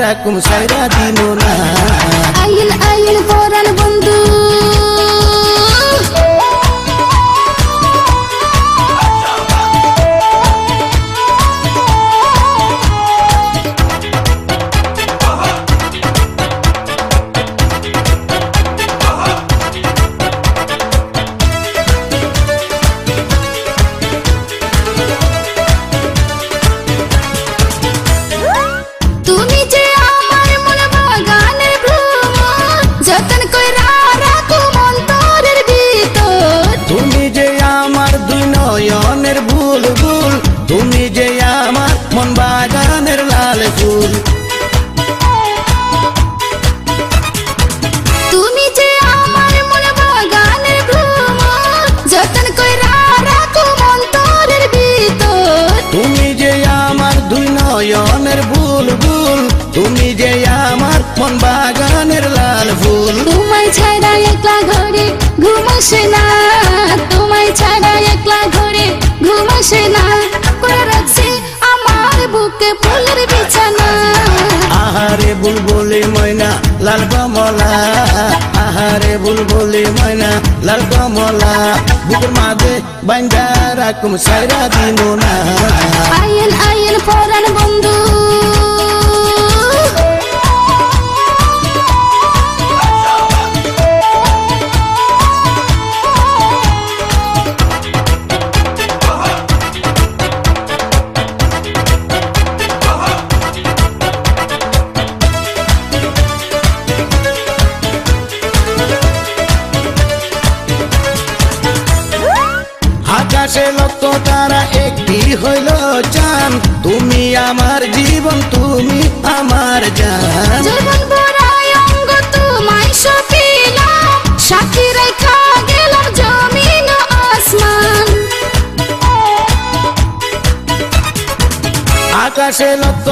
রাখুম সাইরা দিব না। আইল আইল পরাণ বন্ধু বুলবুল তুমি যে আমার মন বাগানের লাল ফুল। তুমি যে আমার মন বাগানের ভ্রমর যতন কইরা রাখো অন্তরের ভিতর। তুমি যে আমার দুই নয়নের বুলবুল তুমি যে আমার মন বাগানের লাল ফুল। তোমায় ছাড়া একলা ঘরে ঘুম আসে না, তোমায় ছাড়া একলা ঘরে ঘুম আসে না, করে রাখছি আমার বুকে ফুলের বিছানা। আহারে বুলবুলি ময়না লাল কমলা, আহারে বুলবুলি ময়না লাল কমলা, বুকের মাঝে বাইন্ধা রাখুম সাইরা দিব না। আইল আইল পরাণ বন্ধু আকাশে লক্ষ তারা একটি হইল চাঁদ, তুমি আমার জীবন তুমি আমার জান। জীবন ভরাই অঙ্গ তোমায় সপিলাম, সাথী রেখা গেলাম জমিন আসমান। আকাশে লক্ষ